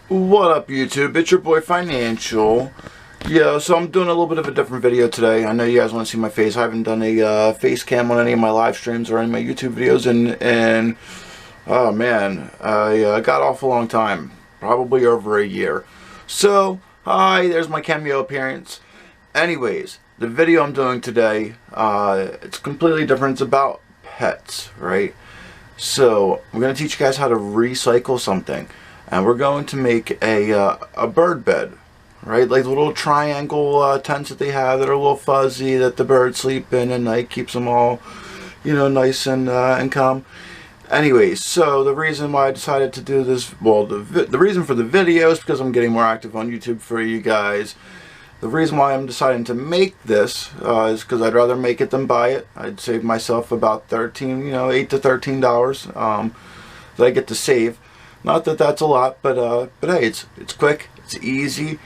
What up, YouTube? It's your boy Financial. Yeah, so I'm doing a little bit of a different video today. I know you guys want to see my face. I haven't done a face cam on any of my live streams or any of my YouTube videos and oh man, I got off a long time, probably over a year. So, hi, there's my cameo appearance. Anyways, the video I'm doing today, it's completely different. It's about pets, right? So, I'm going to teach you guys how to recycle something. And we're going to make a bird bed, right? Like the little triangle tents that they have that are a little fuzzy that the birds sleep in at night, keeps them all, nice and calm. Anyways, so the reason why I decided to do this, well, the reason for the video is because I'm getting more active on YouTube for you guys. The reason why I'm deciding to make this is because I'd rather make it than buy it. I'd save myself about $8 to $13 that I get to save. Not that that's a lot, but hey, it's quick, it's easy,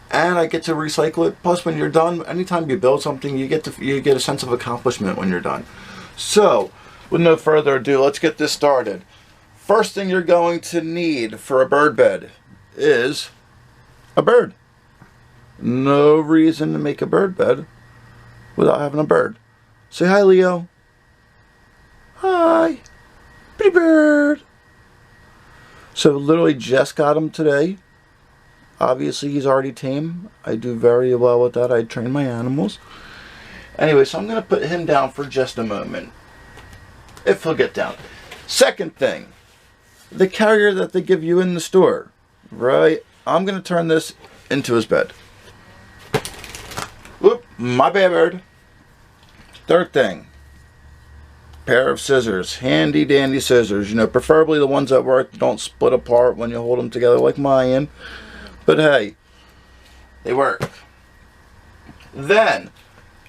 and I get to recycle it. Plus, when you're done, anytime you build something, you get a sense of accomplishment when you're done. So, with no further ado, let's get this started. First thing you're going to need for a bird bed is a bird. No reason to make a bird bed without having a bird. Say hi, Leo. Hi, pretty bird. So literally just got him today. Obviously he's already tame. I do very well with that. I train my animals. Anyway, so I'm going to put him down for just a moment. If he'll get down. Second thing. The carrier that they give you in the store. Right? I'm going to turn this into his bed. Whoop. My bad, bird. Third thing. Pair of scissors, handy dandy scissors, preferably the ones that work, don't split apart when you hold them together like mine, but hey, they work. Then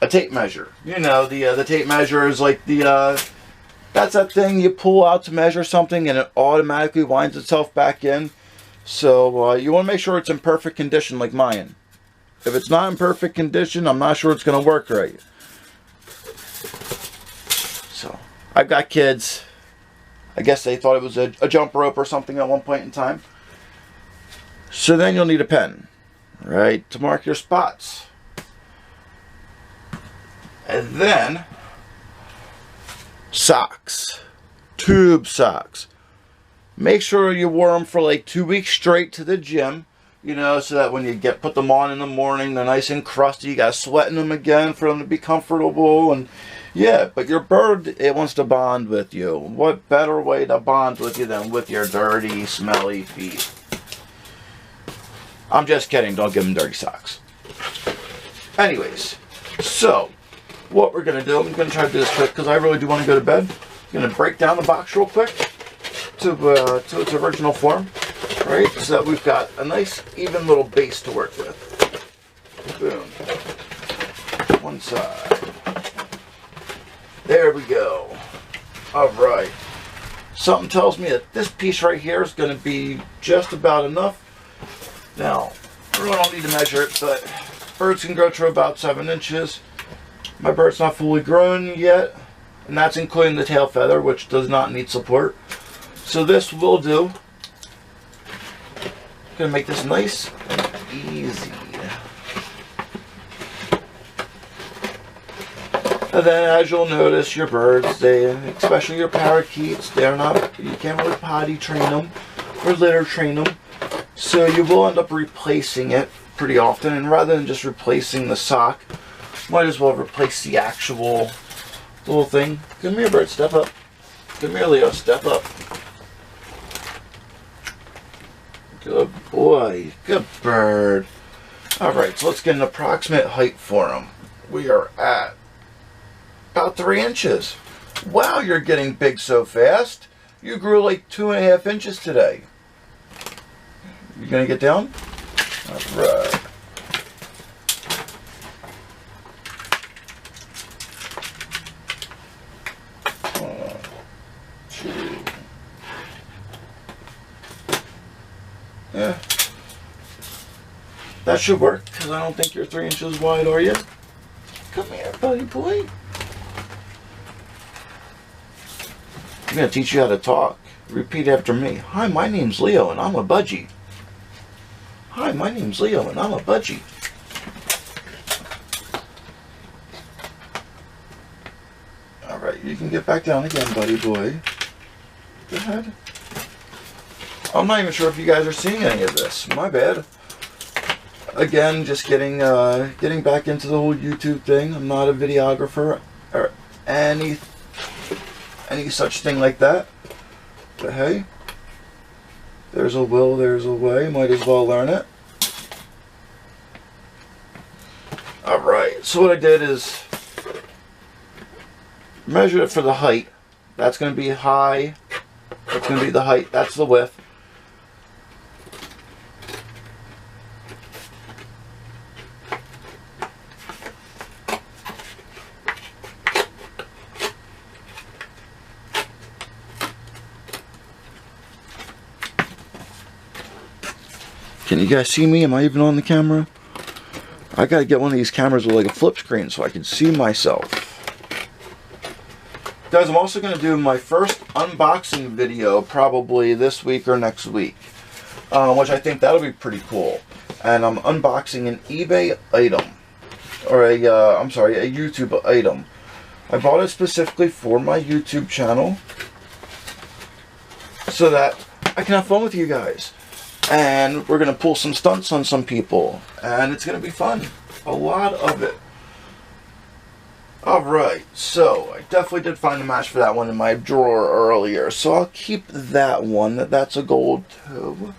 a tape measure. The tape measure is like that's that thing you pull out to measure something and it automatically winds itself back in. So you want to make sure it's in perfect condition like mine. If it's not in perfect condition, I'm not sure it's going to work right. So I've got kids. I guess they thought it was a jump rope or something at one point in time. So then you'll need a pen, right, to mark your spots. And then socks, tube socks. Make sure you wear them for like 2 weeks straight to the gym, so that when you put them on in the morning, they're nice and crusty. You got to sweat in them again for them to be comfortable. And yeah, but your bird, it wants to bond with you. What better way to bond with you than with your dirty, smelly feet? I'm just kidding. Don't give them dirty socks. Anyways, so what we're going to do, I'm going to try to do this quick because I really do want to go to bed. I'm going to break down the box real quick to its original form, right? So that we've got a nice, even little base to work with. Boom. One side. There we go. Alright. Something tells me that this piece right here is going to be just about enough. Now, I really don't need to measure it, but birds can grow to about 7 inches. My bird's not fully grown yet, and that's including the tail feather, which does not need support. So this will do. I'm going to make this nice and easy. And then, as you'll notice, your birds, especially your parakeets, you can't really potty train them or litter train them. So you will end up replacing it pretty often. And rather than just replacing the sock, might as well replace the actual little thing. Come here, bird, step up. Come here, Leo, step up. Good boy, good bird. Alright, so let's get an approximate height for him. We are at about 3 inches. Wow, you're getting big so fast. You grew like 2.5 inches today. You gonna get down? Alright. One, two. Yeah. That should work, because I don't think you're 3 inches wide, are you? Come here, buddy boy. I'm going to teach you how to talk. Repeat after me. Hi, my name's Leo, and I'm a budgie. Hi, my name's Leo and I'm a budgie. Alright, you can get back down again, buddy boy. Go ahead. I'm not even sure if you guys are seeing any of this. My bad. Again, just getting back into the whole YouTube thing. I'm not a videographer or any such thing like that. But hey, there's a will, there's a way. Might as well learn it. Alright, so what I did is measure it for the height. That's going to be high. That's going to be the height. That's the width. Can you guys see me? Am I even on the camera? I gotta get one of these cameras with like a flip screen so I can see myself. Guys, I'm also gonna do my first unboxing video probably this week or next week. Which I think that'll be pretty cool. And I'm unboxing an eBay item. Or a YouTube item. I bought it specifically for my YouTube channel. So that I can have fun with you guys. And we're going to pull some stunts on some people. And it's going to be fun. A lot of it. Alright, so I definitely did find a match for that one in my drawer earlier. So I'll keep that one. That's a gold too.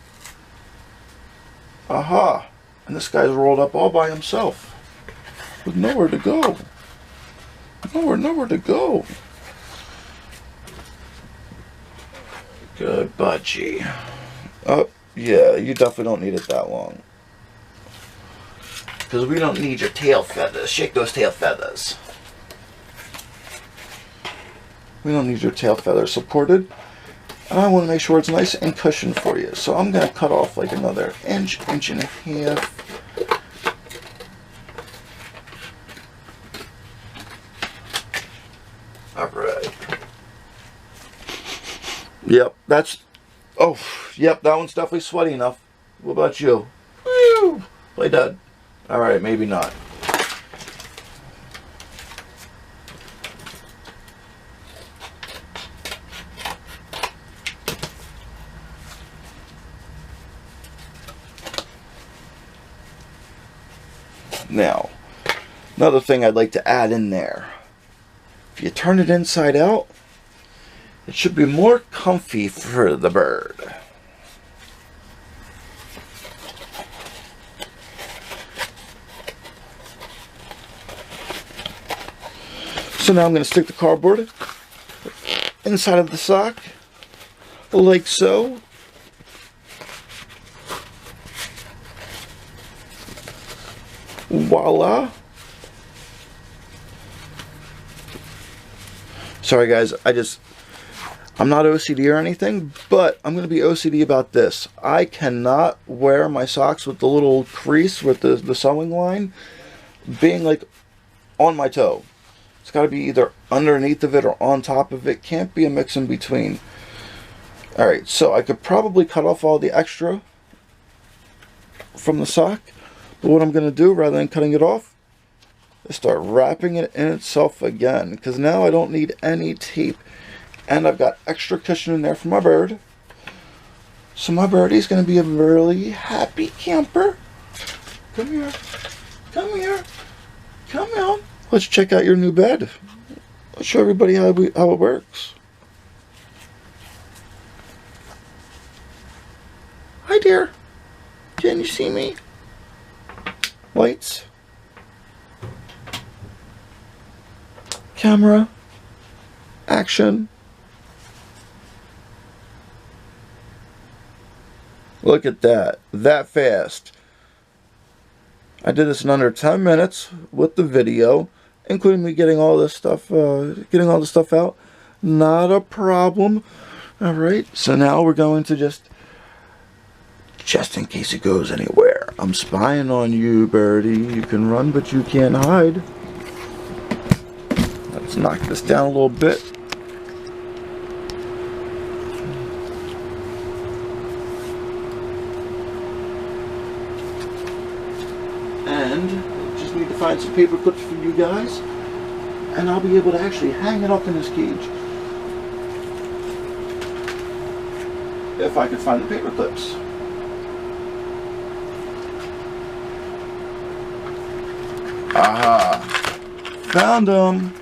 Aha. And this guy's rolled up all by himself. With nowhere to go. Nowhere to go. Good budgie. Oh. Yeah, you definitely don't need it that long. Because we don't need your tail feathers. Shake those tail feathers. We don't need your tail feathers supported. And I want to make sure it's nice and cushioned for you. So I'm going to cut off like another inch and a half. Alright. Yep, that's... Oh, yep, that one's definitely sweaty enough. What about you? Woo! Play dead. Alright, maybe not. Now, another thing I'd like to add in there. If you turn it inside out, it should be more comfy for the bird. So now I'm going to stick the cardboard inside of the sock, like so. Voila. Sorry guys, I'm not OCD or anything, but I'm going to be OCD about this. I cannot wear my socks with the little crease with the sewing line being like on my toe. It's got to be either underneath of it or on top of it. Can't be a mix in between. Alright, so I could probably cut off all the extra from the sock. But what I'm going to do, rather than cutting it off, is start wrapping it in itself again. Because now I don't need any tape. And I've got extra cushion in there for my bird. So my birdie's going to be a really happy camper. Come here. Come here. Come out. Let's check out your new bed. Let's show everybody how it works. Hi dear. Can you see me? Lights. Camera. Action. Look at that. That fast. I did this in under 10 minutes with the video, including me getting all this stuff out. Not a problem. Alright, so now we're going to just in case it goes anywhere. I'm spying on you, birdie. You can run, but you can't hide. Let's knock this down a little bit. find some paper clips for you guys, and I'll be able to actually hang it up in this cage. If I can find the paper clips. Aha! Found them!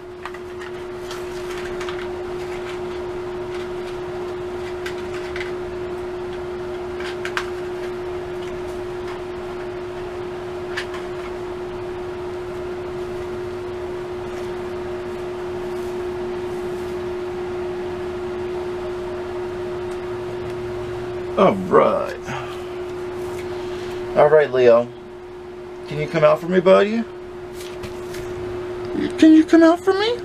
Alright. Alright, Leo. Can you come out for me, buddy? Can you come out for me?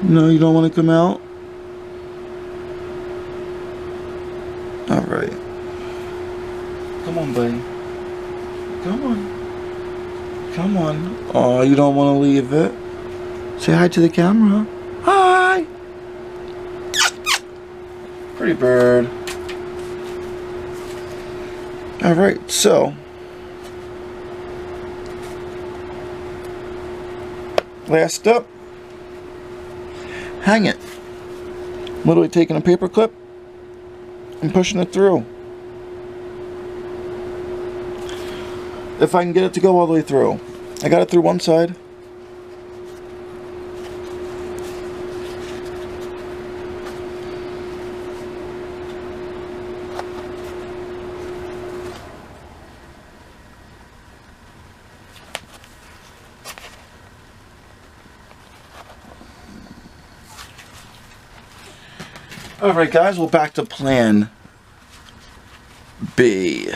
No, you don't want to come out? Alright. Come on, buddy. Come on. Come on. Oh, you don't want to leave it? Say hi to the camera. Hi! Pretty bird. Alright, so last up, hang it. Literally taking a paper clip and pushing it through. If I can get it to go all the way through. I got it through one side. Alright guys, we're back to plan B.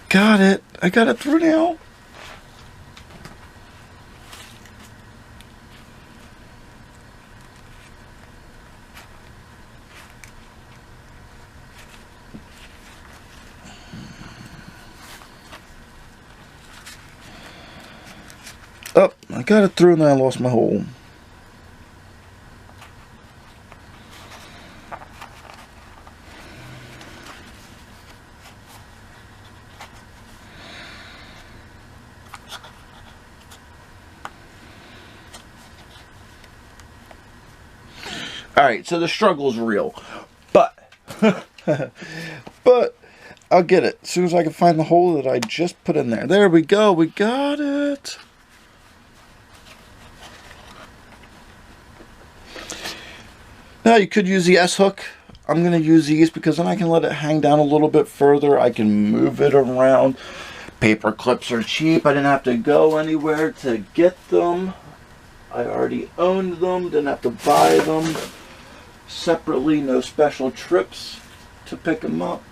Got it. I got it through now. Oh, I got it through and then I lost my hole. Alright, so the struggle is real. But, but, I'll get it. As soon as I can find the hole that I just put in there. There we go, we got it. Now you could use the S-hook. I'm going to use these because then I can let it hang down a little bit further. I can move it around. Paper clips are cheap. I didn't have to go anywhere to get them. I already owned them. Didn't have to buy them separately. No special trips to pick them up.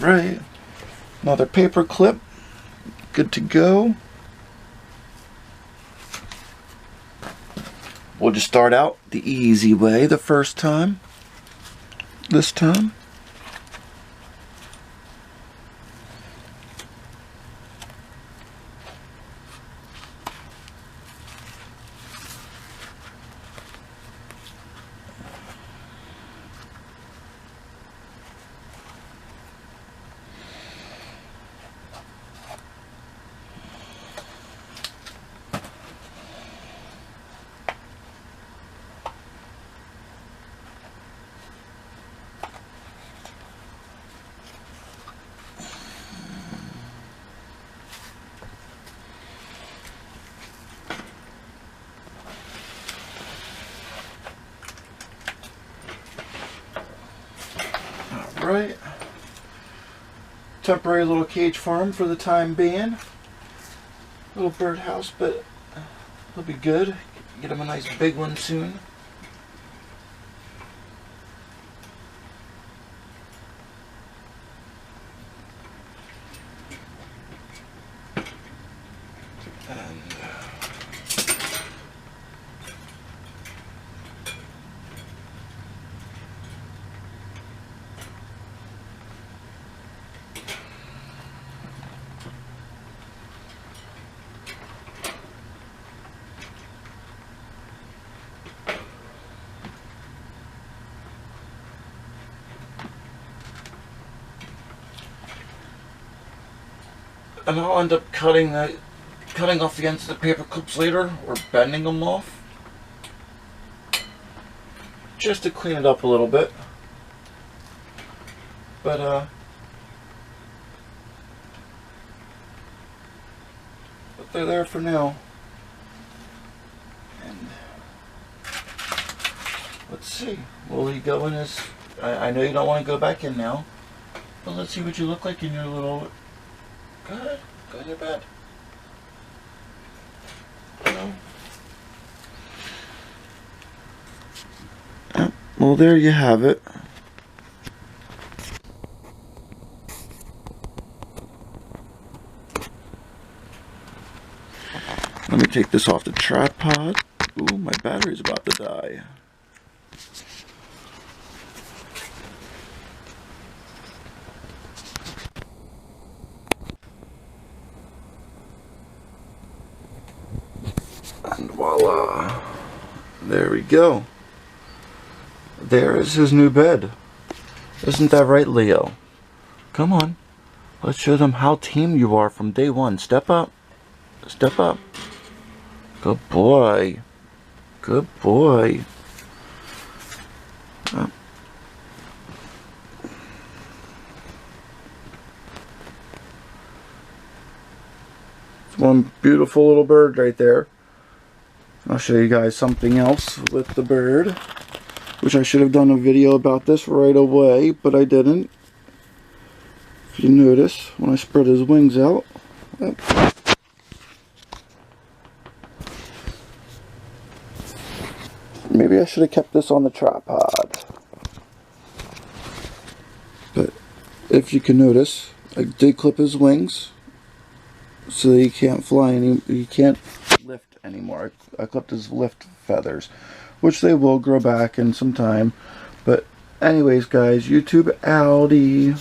Alright. Another paper clip. Good to go. We'll just start out the easy way the first time. This time. Right, temporary little cage farm for the time being. Little birdhouse, but it'll be good. Get him a nice big one soon. And I'll end up cutting off the ends of the paper clips later, or bending them off, just to clean it up a little bit. But they're there for now. And let's see. Will he go in his... I know you don't want to go back in now, but let's see what you look like in your little... Go ahead. Go in your bed. Well, there you have it. Let me take this off the tripod. Ooh, my battery's about to die. And voila. There we go. There is his new bed. Isn't that right, Leo? Come on. Let's show them how team you are from day one. Step up. Step up. Good boy. Good boy. It's one beautiful little bird right there. I'll show you guys something else with the bird, which I should have done a video about this right away, but I didn't. If you notice, when I spread his wings out, maybe I should have kept this on the tripod. But if you can notice, I did clip his wings so that he can't fly he can't lift anymore. I clipped his lift feathers, which they will grow back in some time. But anyways, guys, YouTube outie.